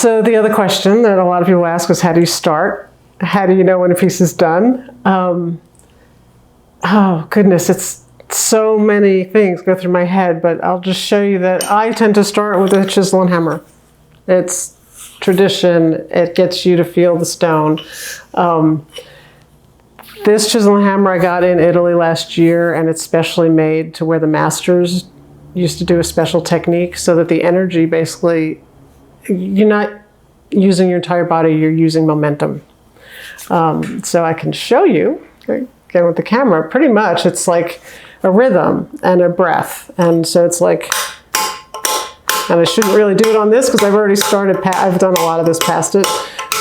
So the other question that a lot of people ask is, how do you start? How do you know when a piece is done? Oh goodness, it's so many things go through my head, but I'll just show you that I tend to start with a chisel and hammer. It's tradition. It gets you to feel the stone. This chisel and hammer I got in Italy last year, and it's specially made to where the masters used to do a special technique so that the energy, basically, you're not using your entire body, you're using momentum. So I can show you, again with the camera, pretty much it's like a rhythm and a breath. And so it's like, and I shouldn't really do it on this because I've already started, I've done a lot of this past it,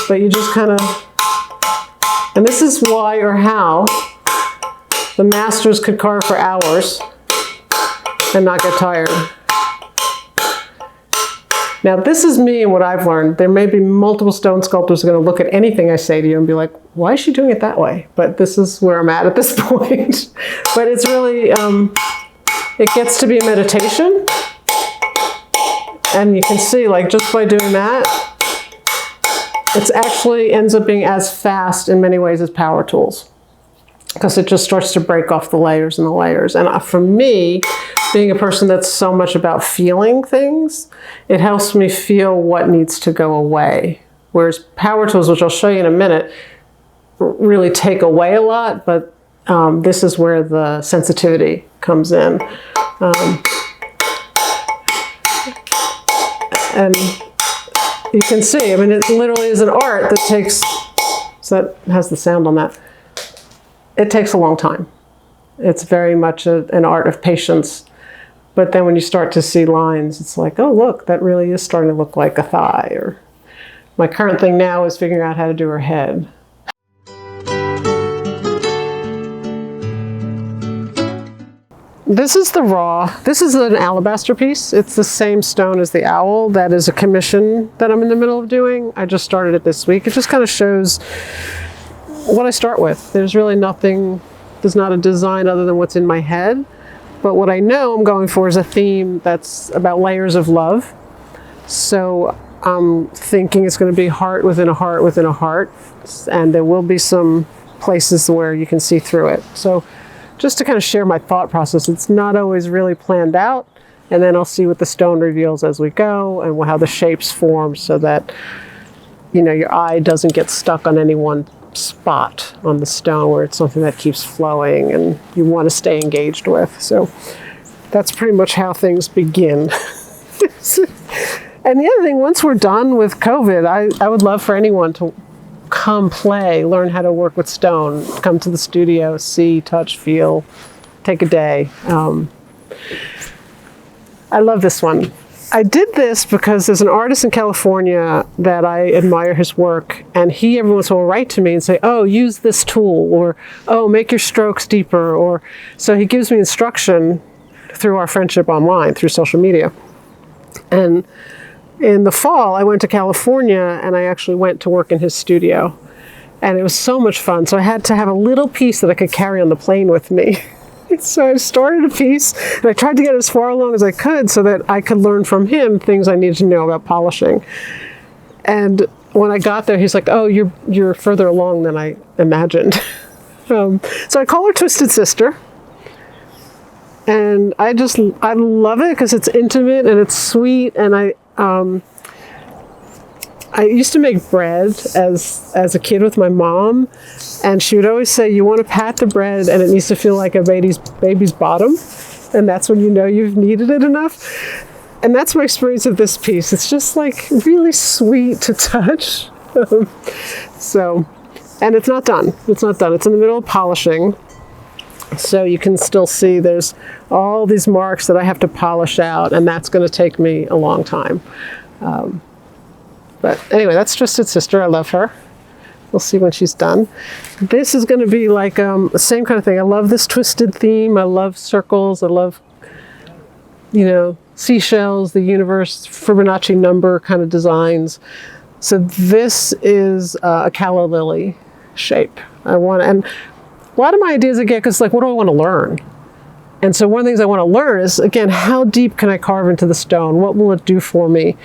but you just kind of, and this is why or how the masters could carve for hours and not get tired. Now this is me and what I've learned. There may be multiple stone sculptors who are going to look at anything I say to you and be like, why is she doing it that way? But this is where I'm at this point. But it's really, it gets to be a meditation. And you can see, like, just by doing that, it actually ends up being as fast in many ways as power tools, because it just starts to break off the layers and the layers. And for me, being a person that's so much about feeling things, it helps me feel what needs to go away. Whereas power tools, which I'll show you in a minute, really take away a lot, but this is where the sensitivity comes in. And you can see, I mean, it literally is an art that takes, so that has the sound on that. It takes a long time. It's very much an art of patience. But then when you start to see lines, it's like, oh, look, that really is starting to look like a thigh. Or my current thing now is figuring out how to do her head. This is the raw. This is an alabaster piece. It's the same stone as the owl. That is a commission that I'm in the middle of doing. I just started it this week. It just kind of shows what I start with. There's really nothing, there's not a design other than what's in my head. But what I know I'm going for is a theme that's about layers of love. So I'm thinking it's going to be heart within a heart within a heart. And there will be some places where you can see through it. So just to kind of share my thought process, it's not always really planned out. And then I'll see what the stone reveals as we go and how the shapes form so that, you know, your eye doesn't get stuck on any one spot on the stone where it's something that keeps flowing and you want to stay engaged with. So that's pretty much how things begin. And the other thing, once we're done with COVID, I would love for anyone to come play, learn how to work with stone, come to the studio, see, touch, feel, take a day. I love this one. I did this because there's an artist in California that I admire his work, and he every once in a while will write to me and say, oh, use this tool, or oh, make your strokes deeper, or so he gives me instruction through our friendship online, through social media. And in the fall, I went to California and I actually went to work in his studio, and it was so much fun. So I had to have a little piece that I could carry on the plane with me. So I started a piece and I tried to get as far along as I could so that I could learn from him things I needed to know about polishing. And when I got there, he's like, oh, you're further along than I imagined. So I call her Twisted Sister. And I love it because it's intimate and it's sweet. And I used to make bread as a kid with my mom, and she would always say, you want to pat the bread and it needs to feel like a baby's bottom, and that's when you know you've kneaded it enough. And that's my experience of this piece. It's just like really sweet to touch. So, and it's not done. It's not done. It's in the middle of polishing. So you can still see there's all these marks that I have to polish out, and that's going to take me a long time. But anyway, that's Twisted Sister. I love her. We'll see when she's done. This is going to be like the same kind of thing. I love this twisted theme. I love circles. I love, you know, seashells, the universe, Fibonacci number kind of designs. So this is a calla lily shape. And a lot of my ideas I get because, like, what do I want to learn? And so one of the things I want to learn is, again, how deep can I carve into the stone? What will it do for me?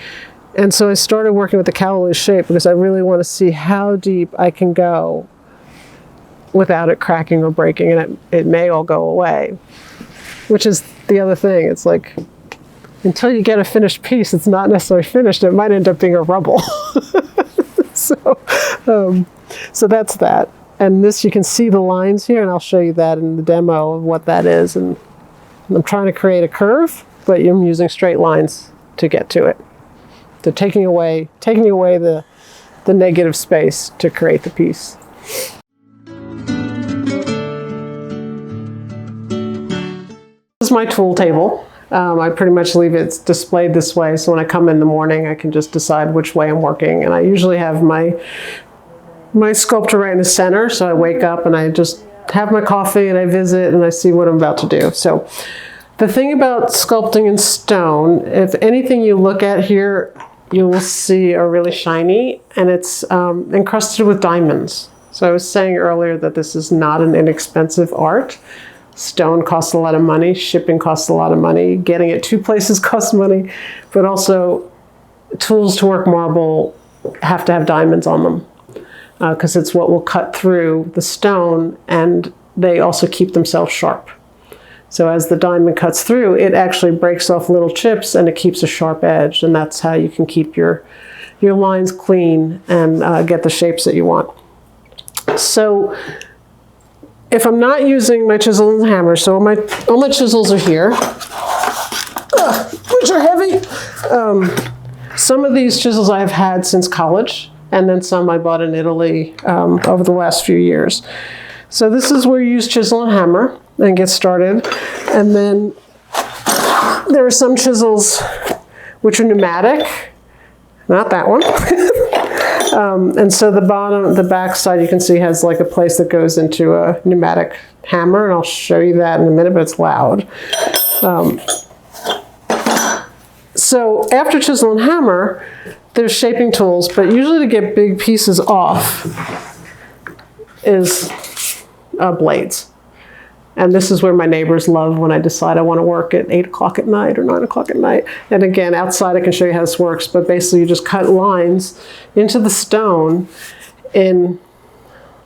And so I started working with the callous shape because I really want to see how deep I can go without it cracking or breaking, and it may all go away, which is the other thing. It's like, until you get a finished piece, it's not necessarily finished. It might end up being a rubble. So that's that. And this, you can see the lines here, and I'll show you that in the demo of what that is. And I'm trying to create a curve, but I'm using straight lines to get to it. So taking away the negative space to create the piece. This is my tool table. I pretty much leave it displayed this way, so when I come in the morning I can just decide which way I'm working. And I usually have my sculptor right in the center, so I wake up and I just have my coffee and I visit and I see what I'm about to do. So the thing about sculpting in stone, if anything you look at here, you will see are really shiny, and it's encrusted with diamonds. So I was saying earlier that this is not an inexpensive art. Stone costs a lot of money, shipping costs a lot of money, getting it 2 places costs money, but also tools to work marble have to have diamonds on them because it's what will cut through the stone, and they also keep themselves sharp. So as the diamond cuts through, it actually breaks off little chips and it keeps a sharp edge, and that's how you can keep your lines clean and get the shapes that you want. So if I'm not using my chisel and hammer, so all my chisels are here, which are heavy. Some of these chisels I've had since college, and then some I bought in Italy over the last few years. So this is where you use chisel and hammer and get started. And then there are some chisels which are pneumatic, not that one. And so the back side you can see has like a place that goes into a pneumatic hammer, and I'll show you that in a minute, but it's loud. So after chisel and hammer, there's shaping tools, but usually to get big pieces off is blades. And this is where my neighbors love when I decide I want to work at 8 o'clock at night or 9 o'clock at night. And again, outside I can show you how this works, but basically you just cut lines into the stone in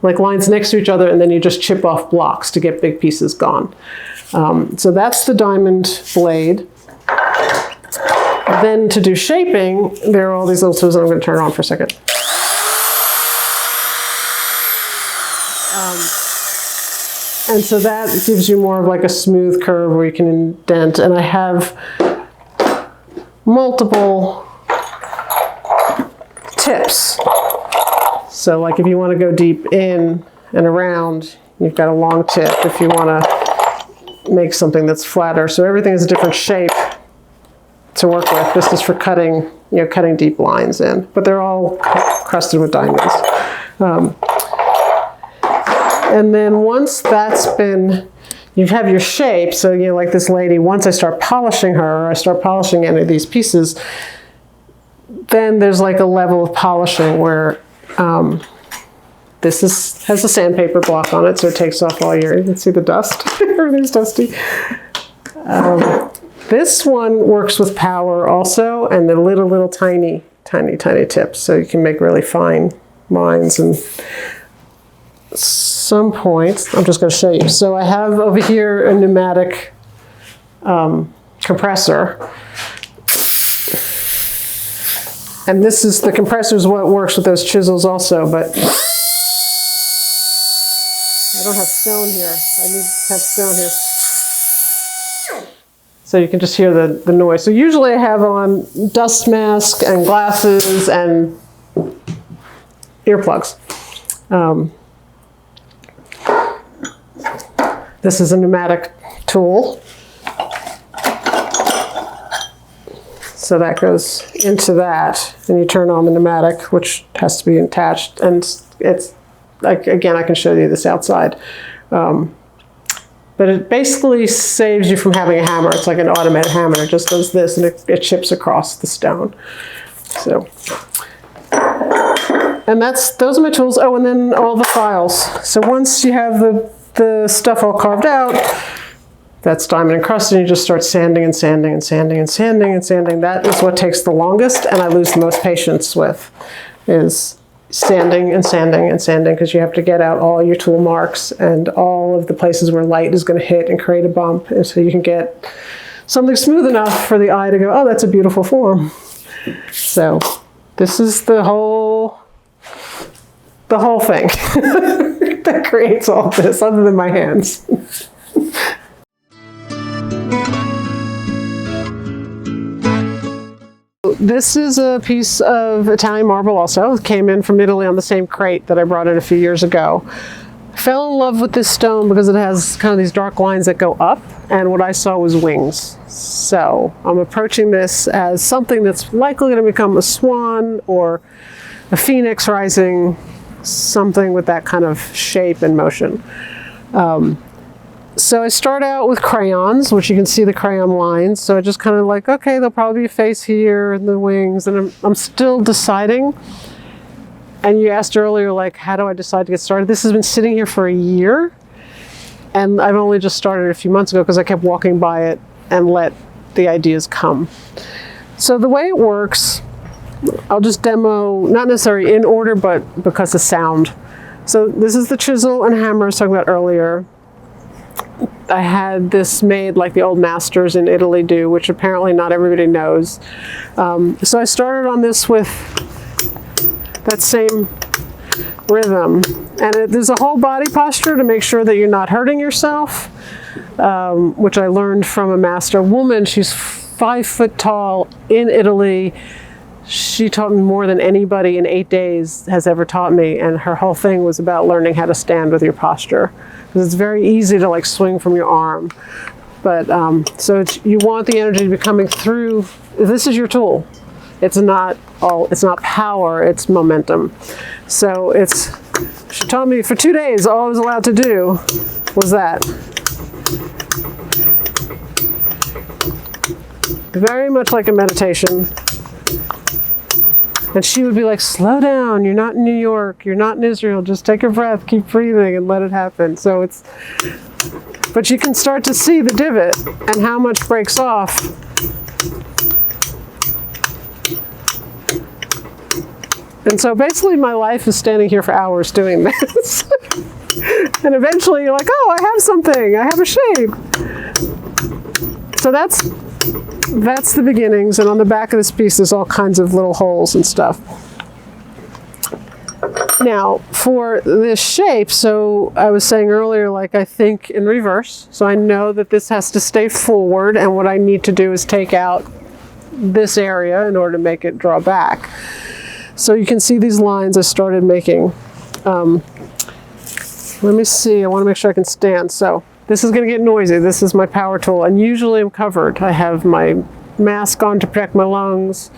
like lines next to each other, and then you just chip off blocks to get big pieces gone. So that's the diamond blade. Then to do shaping, there are all these little tools that I'm going to turn on for a second. And so that gives you more of like a smooth curve where you can indent. And I have multiple tips. So like if you want to go deep in and around, you've got a long tip. If you want to make something that's flatter. So everything is a different shape to work with. This is for cutting, cutting deep lines in. But they're all crusted with diamonds. And then once that's been, you have your shape, so like this lady, once I start polishing her, or I start polishing any of these pieces, then there's like a level of polishing where this has a sandpaper block on it, so it takes off all you can see the dust, everything's dusty. This one works with power also, and the little tiny tips, so you can make really fine lines. And some points, I'm just going to show you. So I have over here a pneumatic compressor. And this is, the compressor is what works with those chisels also, but I don't have stone here. I need to have stone here. So you can just hear the noise. So usually I have on dust mask and glasses and earplugs. This is a pneumatic tool. So that goes into that, and you turn on the pneumatic, which has to be attached. And it's, like, again, I can show you this outside. But it basically saves you from having a hammer. It's like an automated hammer. It just does this, and it chips across the stone. So, and those are my tools. Oh, and then all the files. So once you have the stuff all carved out, that's diamond encrusted, and you just start sanding and sanding and sanding and sanding and sanding. That is what takes the longest, and I lose the most patience with, is sanding and sanding and sanding, because you have to get out all your tool marks and all of the places where light is going to hit and create a bump, and so you can get something smooth enough for the eye to go, oh, that's a beautiful form. So this is the whole thing that creates all this, other than my hands. This is a piece of Italian marble also. It came in from Italy on the same crate that I brought in a few years ago. I fell in love with this stone because it has kind of these dark lines that go up, and what I saw was wings. So I'm approaching this as something that's likely going to become a swan or a phoenix rising, something with that kind of shape and motion. So I start out with crayons, which you can see the crayon lines. So I just kind of like, okay, there'll probably be a face here and the wings, and I'm still deciding. And you asked earlier, like, how do I decide to get started? This has been sitting here for a year, and I've only just started a few months ago because I kept walking by it and let the ideas come. So the way it works, I'll just demo, not necessarily in order, but because of sound. So this is the chisel and hammer I was talking about earlier. I had this made like the old masters in Italy do, which apparently not everybody knows. So I started on this with that same rhythm. And there's a whole body posture to make sure that you're not hurting yourself, which I learned from a master woman. She's 5 foot tall in Italy. She taught me more than anybody in 8 days has ever taught me, and her whole thing was about learning how to stand with your posture. Because it's very easy to like swing from your arm. But so you want the energy to be coming through. This is your tool. It's not power, it's momentum. So she taught me for 2 days, all I was allowed to do was that. Very much like a meditation. And she would be like, slow down, you're not in New York, you're not in Israel, just take a breath, keep breathing and let it happen. So but you can start to see the divot and how much breaks off. And so basically my life is standing here for hours doing this. And eventually you're like, oh, I have something, I have a shape. So that's the beginnings, and on the back of this piece there's all kinds of little holes and stuff. Now, for this shape, so I was saying earlier, like I think in reverse, so I know that this has to stay forward, and what I need to do is take out this area in order to make it draw back. So you can see these lines I started making. Let me see, I want to make sure I can stand. So this is going to get noisy. This is my power tool, and usually I'm covered. I have my mask on to protect my lungs,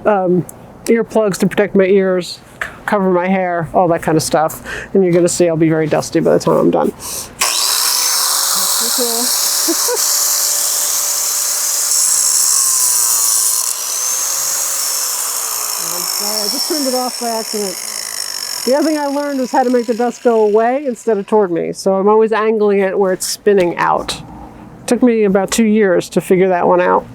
earplugs to protect my ears, cover my hair, all that kind of stuff. And you're going to see I'll be very dusty by the time I'm done. I just turned it off by accident. The other thing I learned was how to make the dust go away instead of toward me. So I'm always angling it where it's spinning out. It took me about 2 years to figure that one out.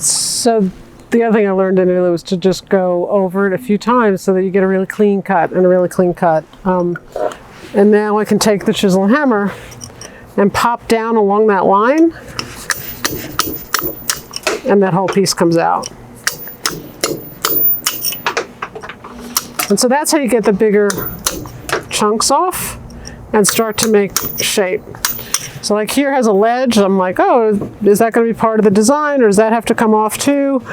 So the other thing I learned in Italy was to just go over it a few times so that you get a really clean cut and a really clean cut. And now I can take the chisel and hammer and pop down along that line, and that whole piece comes out. And so that's how you get the bigger chunks off and start to make shape. So like here has a ledge. I'm like, oh, is that going to be part of the design, or does that have to come off too?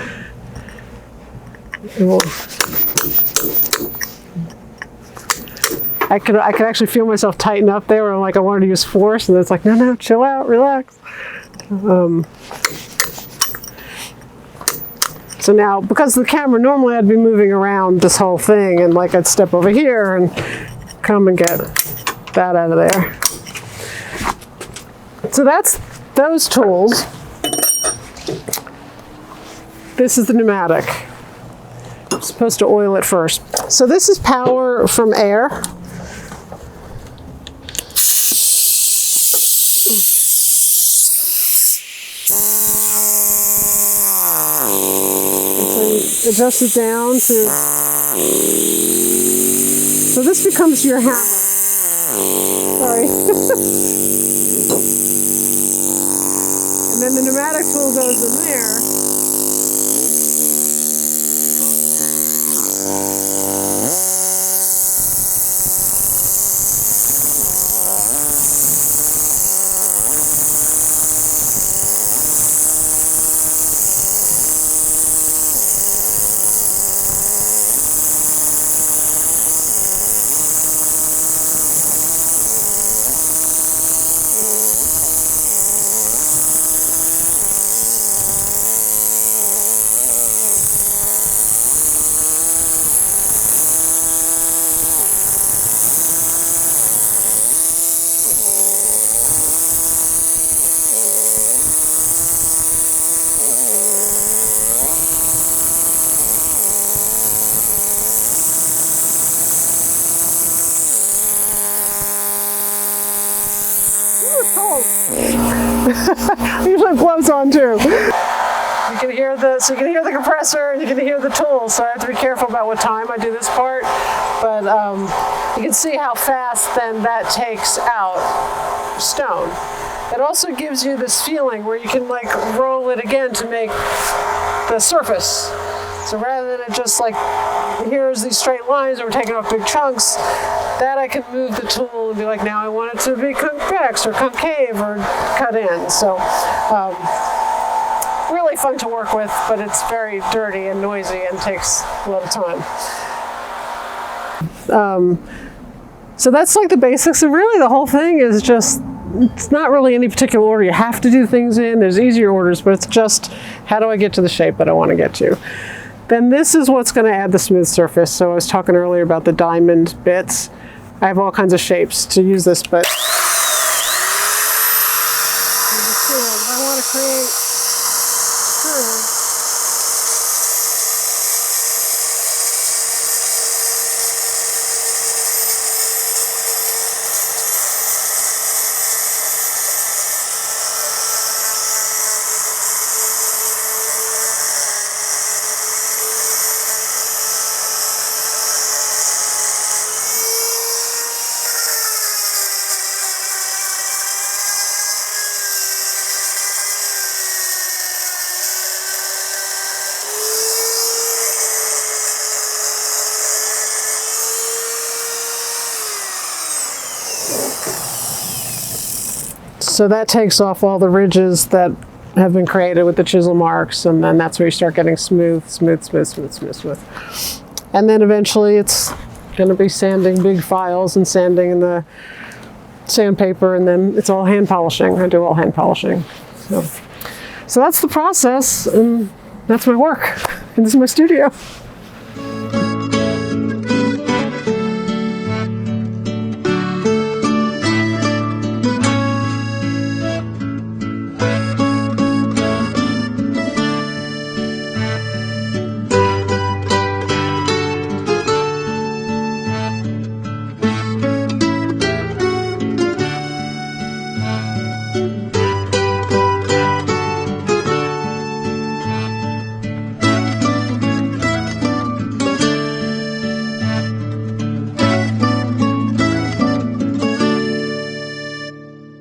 I could actually feel myself tighten up there where I'm like, I wanted to use force, and it's like, no, chill out, relax. So now, because of the camera, normally I'd be moving around this whole thing, and like I'd step over here and come and get that out of there. So that's those tools. This is the pneumatic. I'm supposed to oil it first. So this is power from air. So adjust it down to. So this becomes your hammer. Sorry. And then the pneumatic tool goes in there. I usually have gloves on too. You can hear the compressor, and you can hear the tools. So I have to be careful about what time I do this part. But you can see how fast then that takes out stone. It also gives you this feeling where you can like roll it again to make the surface. So rather than it just like, here's these straight lines, or we're taking off big chunks, that I can move the tool and be like, now I want it to be convex or concave or cut in. So really fun to work with, but it's very dirty and noisy and takes a lot of time. So that's like the basics, and really the whole thing is just, it's not really any particular order you have to do things in. There's easier orders, but it's just, how do I get to the shape that I want to get to? Then this is what's going to add the smooth surface. So I was talking earlier about the diamond bits. I have all kinds of shapes to use this, but I want to create curves. So that takes off all the ridges that have been created with the chisel marks, and then that's where you start getting smooth. And then eventually it's going to be sanding big files and sanding in the sandpaper, and then it's all hand polishing. I do all hand polishing. So that's the process, and that's my work. And this is my studio.